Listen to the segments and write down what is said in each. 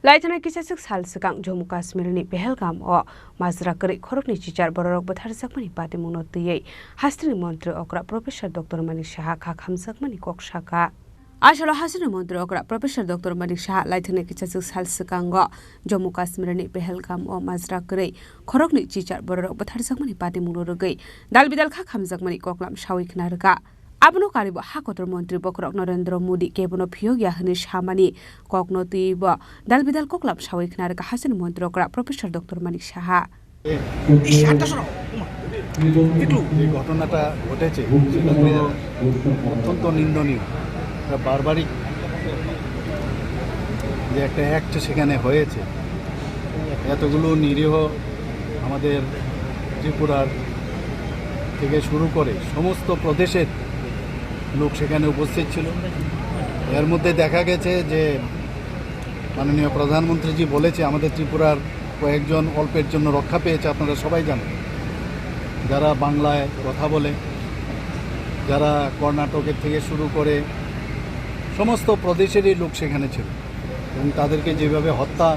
Laitana kisasuk sal sekang Jammu Kashmir ni Pahalgam o Mazra kari khorok ni cicar borok bathar sakmani pati munotiyei Hasri Mantri okra Professor Dr. Manik Shah khak hamsakmani kok shaka Ashala Hasri Mantri okra Professor Dr. Manik Shah laitana kisasuk sal sekang o Jammu Kashmir ni Pahalgam o Mazra kari khorok ni cicar borok bathar sakmani pati munorogai dal bidal khak hamsakmani koklam shawik narga Abno karibo hakotor mantri bokrok Narendra Modi kebono phiyogya hini shamani kokno tibo dalbidal koklap shawik narka hasan mantri okra Professor Dr. Manik Shah এই ঘটনাটা ঘটেছে অত্যন্ত নিন্দনীয় barbaric যে একটা act সেখানে হয়েছে এতগুলো নিরীহ আমাদের ত্রিপুরার থেকে শুরু করে সমস্ত প্রদেশের লোক সেখানে উপস্থিত ছিল এর মধ্যে দেখা গেছে যে মাননীয় প্রধানমন্ত্রীজি বলেছে আমাদের ত্রিপুরার কয়েকজন অল্পের জন্য রক্ষা পেয়েছে আপনারা সবাই জানেন যারা বাংলায় কথা বলে যারা কর্ণাটকের থেকে শুরু করে সমস্ত প্রদেশেরই লোক সেখানে ছিল এবং তাদেরকে যেভাবে হত্যা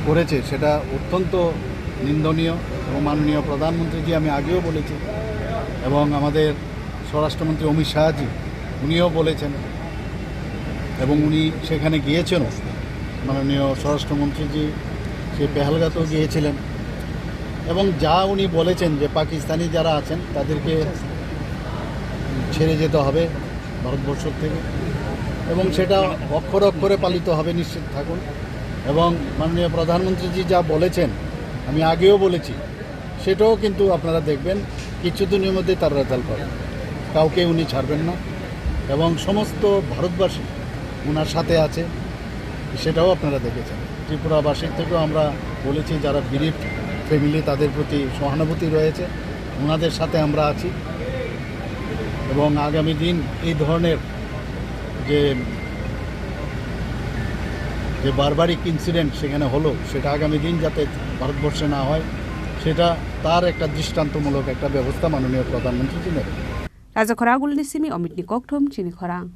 করেছে সেটা অত্যন্ত নিন্দনীয় এবং মাননীয় প্রধানমন্ত্রীজি আমি আগেও বলেছি এবং আমাদের স্বরাষ্ট্রমন্ত্রী অমিত শাহজি উনিও বলেছেন এবং উনি সেখানে গিয়েছেন মাননীয় স্বরাষ্ট্রমন্ত্রীজি সেই পেহেলগাঁতেও গিয়েছিলেন এবং যা উনি বলেছেন যে পাকিস্তানি যারা আছেন তাদেরকে ছেড়ে যেতে হবে ভারতবর্ষ থেকে এবং সেটা অক্ষর অক্ষরে পালিত হবে নিশ্চিত থাকুন এবং মাননীয় প্রধানমন্ত্রীজি যা বলেছেন আমি আগেও বলেছি সেটাও কিন্তু আপনারা দেখবেন কিছুদিনের মধ্যে তার রেজাল্ট পাবেন কাউকে উনি ছাড়বেন না এবং সমস্ত ভারতবাসী ওনার সাথে আছে সেটাও আপনারা দেখেছেন ত্রিপুরাবাসীর থেকেও আমরা বলেছি যারা গরিব ফ্যামিলি তাদের প্রতি সহানুভূতি রয়েছে ওনাদের সাথে আমরা আছি এবং আগামী দিন এই ধরনের যে বারবারিক ইনসিডেন্ট সেখানে হলো সেটা আগামী দিন যাতে ভারতবর্ষে না হয় সেটা তার একটা দৃষ্টান্তমূলক একটা ব্যবস্থা মাননীয় প্রধানমন্ত্রী নেবেন Raja Khoragul Nisimi Omit Nikokthum Chini Khorang